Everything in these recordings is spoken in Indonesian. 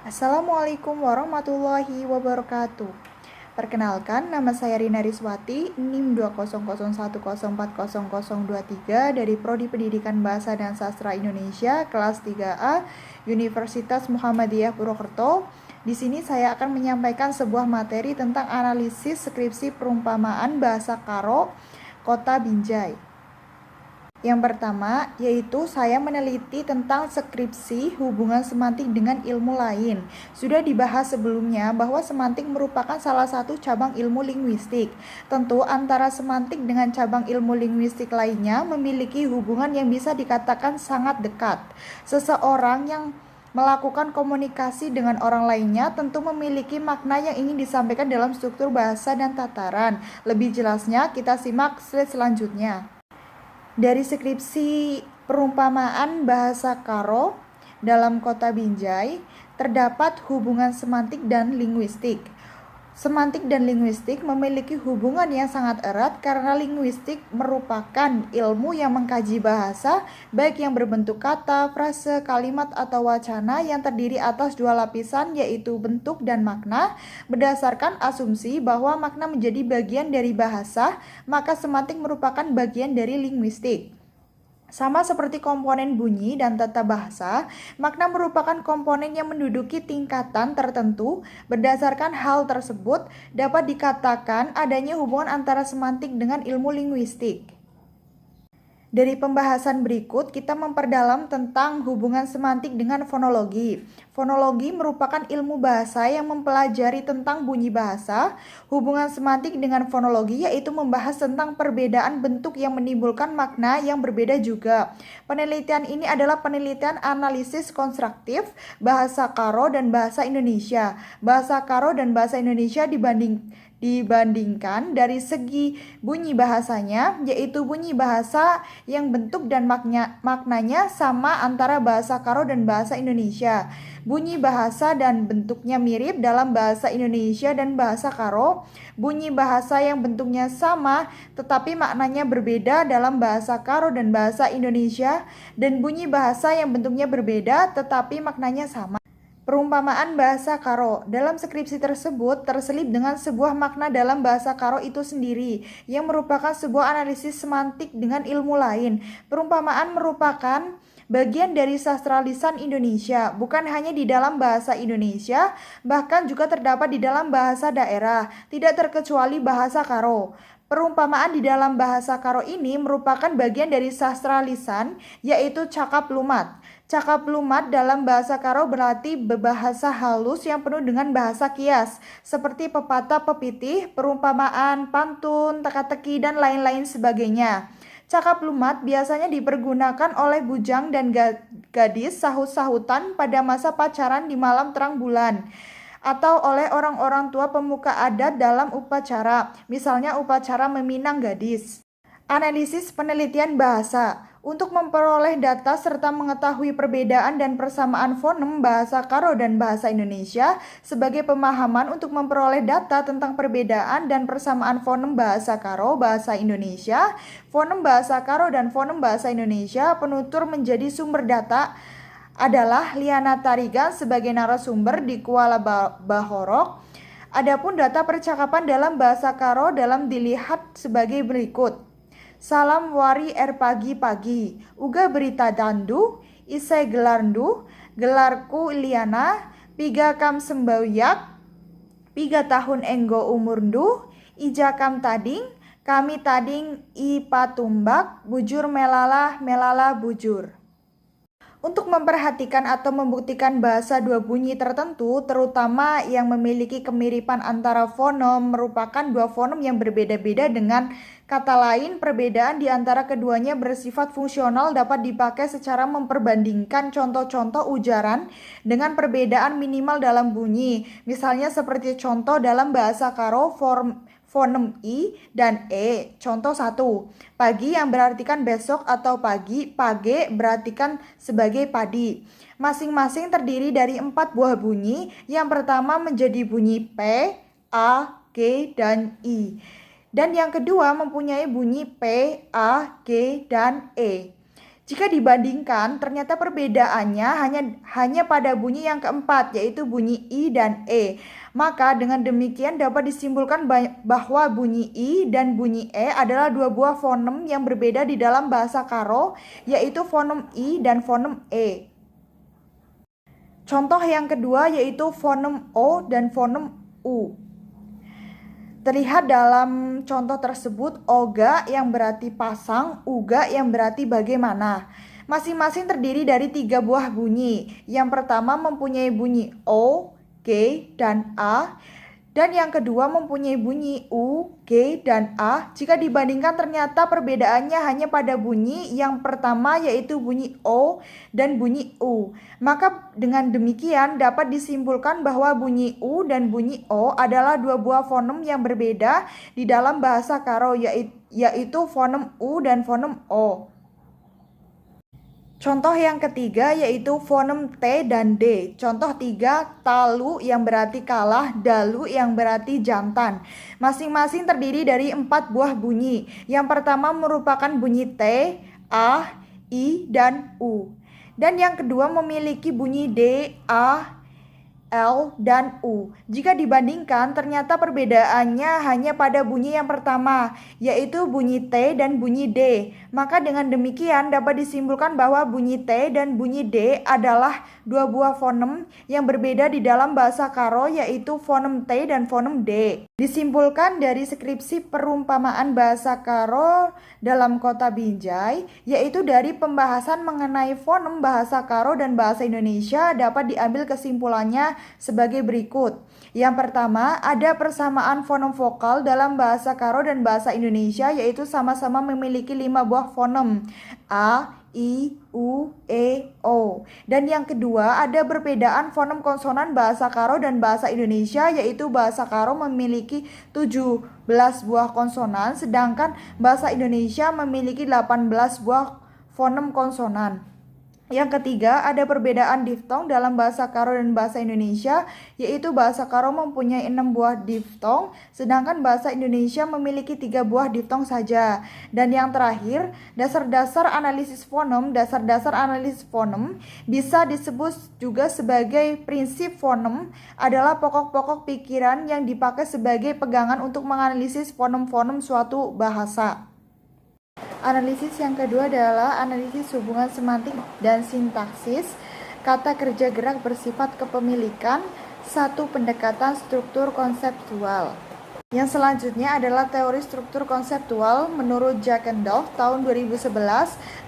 Assalamualaikum warahmatullahi wabarakatuh. Perkenalkan, nama saya Rina Riswati, NIM 20010404023 dari Prodi Pendidikan Bahasa dan Sastra Indonesia, kelas 3A, Universitas Muhammadiyah Purwokerto. Di sini saya akan menyampaikan sebuah materi tentang analisis skripsi perumpamaan bahasa Karo, Kota Binjai. Yang pertama, yaitu saya meneliti tentang skripsi hubungan semantik dengan ilmu lain. Sudah dibahas sebelumnya bahwa semantik merupakan salah satu cabang ilmu linguistik. Tentu antara semantik dengan cabang ilmu linguistik lainnya memiliki hubungan yang bisa dikatakan sangat dekat. Seseorang yang melakukan komunikasi dengan orang lainnya tentu memiliki makna yang ingin disampaikan dalam struktur bahasa dan tataran. Lebih jelasnya, kita simak slide selanjutnya. Dari skripsi perumpamaan bahasa Karo dalam Kota Binjai, terdapat hubungan semantik dan linguistik. Semantik dan linguistik memiliki hubungan yang sangat erat karena linguistik merupakan ilmu yang mengkaji bahasa, baik yang berbentuk kata, frase, kalimat, atau wacana yang terdiri atas dua lapisan yaitu bentuk dan makna. Berdasarkan asumsi bahwa makna menjadi bagian dari bahasa, maka semantik merupakan bagian dari linguistik. Sama seperti komponen bunyi dan tata bahasa, makna merupakan komponen yang menduduki tingkatan tertentu. Berdasarkan hal tersebut, dapat dikatakan adanya hubungan antara semantik dengan ilmu linguistik. Dari pembahasan berikut, kita memperdalam tentang hubungan semantik dengan fonologi. Fonologi merupakan ilmu bahasa yang mempelajari tentang bunyi bahasa. Hubungan semantik dengan fonologi yaitu membahas tentang perbedaan bentuk yang menimbulkan makna yang berbeda juga. Penelitian ini adalah penelitian analisis konstruktif bahasa Karo dan bahasa Indonesia. Bahasa Karo dan bahasa Indonesia dibandingkan dari segi bunyi bahasanya, yaitu bunyi bahasa yang bentuk dan maknanya sama antara bahasa Karo dan bahasa Indonesia. Bunyi bahasa dan bentuknya mirip dalam bahasa Indonesia dan bahasa Karo. Bunyi bahasa yang bentuknya sama tetapi maknanya berbeda dalam bahasa Karo dan bahasa Indonesia, dan bunyi bahasa yang bentuknya berbeda tetapi maknanya sama. Perumpamaan bahasa Karo. Dalam skripsi tersebut terselip dengan sebuah makna dalam bahasa Karo itu sendiri, yang merupakan sebuah analisis semantik dengan ilmu lain. Perumpamaan merupakan bagian dari sastra lisan Indonesia, bukan hanya di dalam bahasa Indonesia, bahkan juga terdapat di dalam bahasa daerah, tidak terkecuali bahasa Karo. Perumpamaan di dalam bahasa Karo ini merupakan bagian dari sastra lisan, yaitu cakap lumat. Cakap lumat dalam bahasa Karo berarti berbahasa halus yang penuh dengan bahasa kias, seperti pepatah, pepitih, perumpamaan, pantun, teka-teki, dan lain-lain sebagainya. Cakap lumat biasanya dipergunakan oleh bujang dan gadis sahut-sahutan pada masa pacaran di malam terang bulan, atau oleh orang-orang tua pemuka adat dalam upacara, misalnya upacara meminang gadis. Analisis penelitian bahasa. Untuk memperoleh data serta mengetahui perbedaan dan persamaan fonem bahasa Karo dan bahasa Indonesia, sebagai pemahaman untuk memperoleh data tentang perbedaan dan persamaan fonem bahasa Karo, bahasa Indonesia, fonem bahasa Karo dan fonem bahasa Indonesia, penutur menjadi sumber data adalah Liana Tarigan sebagai narasumber di Kuala Bahorok. Adapun data percakapan dalam bahasa Karo dalam dilihat sebagai berikut. Salam wari pagi-pagi, uga berita dandu, isai gelarndu, gelarku Liana, piga kam sembauyak, piga tahun enggo umurndu, ija kam tading, kami tading i patumbak, bujur melala bujur. Untuk memperhatikan atau membuktikan bahasa dua bunyi tertentu, terutama yang memiliki kemiripan antara fonem, merupakan dua fonem yang berbeda-beda dengan kata lain. Perbedaan di antara keduanya bersifat fungsional, dapat dipakai secara memperbandingkan contoh-contoh ujaran dengan perbedaan minimal dalam bunyi. Misalnya seperti contoh dalam bahasa Karo, fonem I dan E. Contoh 1. Pagi yang berartikan besok atau pagi, page berartikan sebagai padi. Masing-masing terdiri dari 4 buah bunyi. Yang pertama menjadi bunyi P, A, G, dan I. Dan yang kedua mempunyai bunyi P, A, G, dan E. Jika dibandingkan, ternyata perbedaannya hanya pada bunyi yang keempat, yaitu bunyi I dan E. Maka dengan demikian dapat disimpulkan bahwa bunyi I dan bunyi E adalah dua buah fonem yang berbeda di dalam bahasa Karo, yaitu fonem I dan fonem E. Contoh yang kedua yaitu fonem O dan fonem U. Terlihat dalam contoh tersebut oga yang berarti pasang, uga yang berarti bagaimana. Masing-masing terdiri dari 3 buah bunyi. Yang pertama mempunyai bunyi O, G, dan A. Dan yang kedua mempunyai bunyi U, G, dan A. Jika dibandingkan ternyata perbedaannya hanya pada bunyi yang pertama yaitu bunyi O dan bunyi U. Maka dengan demikian dapat disimpulkan bahwa bunyi U dan bunyi O adalah dua buah fonem yang berbeda di dalam bahasa Karo, yaitu fonem U dan fonem O. Contoh yang ketiga yaitu fonem T dan D. Contoh 3, talu yang berarti kalah, dalu yang berarti jantan. Masing-masing terdiri dari 4 buah bunyi. Yang pertama merupakan bunyi T, A, I, dan U. Dan yang kedua memiliki bunyi D, A, L, dan U. Jika dibandingkan, ternyata perbedaannya hanya pada bunyi yang pertama, yaitu bunyi T dan bunyi D. Maka dengan demikian dapat disimpulkan bahwa bunyi T dan bunyi D adalah dua buah fonem yang berbeda di dalam bahasa Karo, yaitu fonem T dan fonem D. Disimpulkan dari skripsi perumpamaan bahasa Karo dalam Kota Binjai, yaitu dari pembahasan mengenai fonem bahasa Karo dan bahasa Indonesia dapat diambil kesimpulannya sebagai berikut. Yang pertama, ada persamaan fonem vokal dalam bahasa Karo dan bahasa Indonesia, yaitu sama-sama memiliki 5 buah fonem A, I, U, E, O. Dan yang kedua, ada perbedaan fonem konsonan bahasa Karo dan bahasa Indonesia, yaitu bahasa Karo memiliki 17 buah konsonan, sedangkan bahasa Indonesia memiliki 18 buah fonem konsonan. Yang ketiga, ada perbedaan diftong dalam bahasa Karo dan bahasa Indonesia, yaitu bahasa Karo mempunyai 6 buah diftong, sedangkan bahasa Indonesia memiliki 3 buah diftong saja. Dan yang terakhir, dasar-dasar analisis fonem. Dasar-dasar analisis fonem bisa disebut juga sebagai prinsip fonem, adalah pokok-pokok pikiran yang dipakai sebagai pegangan untuk menganalisis fonem-fonem suatu bahasa. Analisis yang kedua adalah analisis hubungan semantik dan sintaksis. Kata kerja gerak bersifat kepemilikan. 1. Pendekatan struktur konseptual. Yang selanjutnya adalah teori struktur konseptual. Menurut Jack and Dolph tahun 2011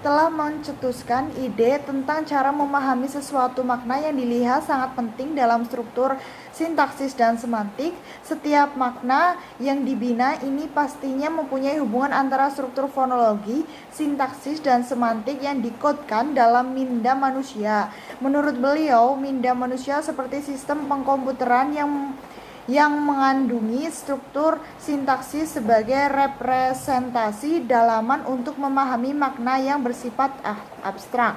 telah mencetuskan ide tentang cara memahami sesuatu makna yang dilihat sangat penting dalam struktur sintaksis dan semantik. Setiap makna yang dibina ini pastinya mempunyai hubungan antara struktur fonologi, sintaksis, dan semantik yang dikodkan dalam minda manusia. Menurut beliau, minda manusia seperti sistem pengkomputeran yang mengandungi struktur sintaksis sebagai representasi dalaman untuk memahami makna yang bersifat abstrak.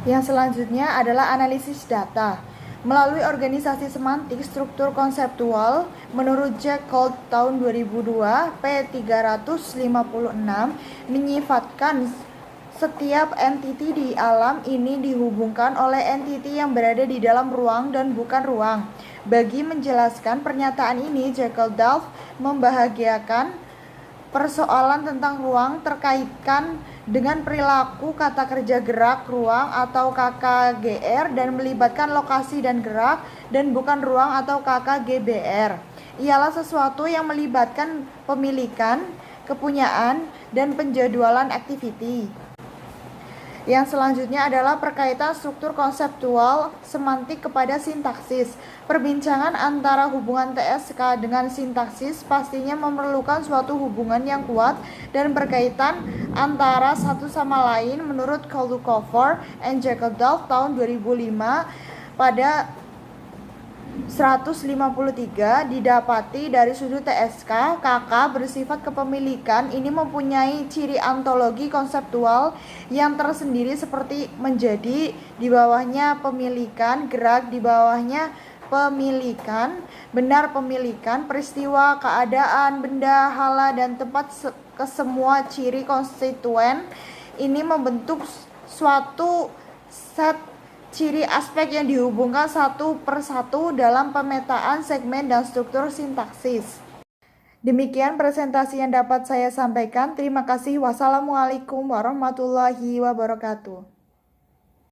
Yang selanjutnya adalah analisis data. Melalui organisasi semantik struktur konseptual, menurut Jack Colt tahun 2002, P356 menyifatkan setiap entiti di alam ini dihubungkan oleh entiti yang berada di dalam ruang dan bukan ruang. Bagi menjelaskan pernyataan ini, Jack Dolph membahagiakan persoalan tentang ruang terkaitkan dengan perilaku kata kerja gerak ruang atau KKGR dan melibatkan lokasi dan gerak dan bukan ruang atau KKGBR. Ialah sesuatu yang melibatkan pemilikan, kepunyaan, dan penjadwalan activity. Yang selanjutnya adalah perkaitan struktur konseptual semantik kepada sintaksis. Perbincangan antara hubungan TSK dengan sintaksis pastinya memerlukan suatu hubungan yang kuat dan berkaitan antara satu sama lain. Menurut Koldukover and Jack Dolph tahun 2005, pada 153 didapati dari sudut TSK, KK bersifat kepemilikan ini mempunyai ciri ontologi konseptual yang tersendiri seperti menjadi, di bawahnya pemilikan, gerak, di bawahnya pemilikan, benar pemilikan, peristiwa, keadaan, benda, hala, dan tempat. Kesemua ciri konstituen ini membentuk suatu set ciri aspek yang dihubungkan satu persatu dalam pemetaan segmen dan struktur sintaksis. Demikian presentasi yang dapat saya sampaikan. Terima kasih. Wassalamualaikum warahmatullahi wabarakatuh.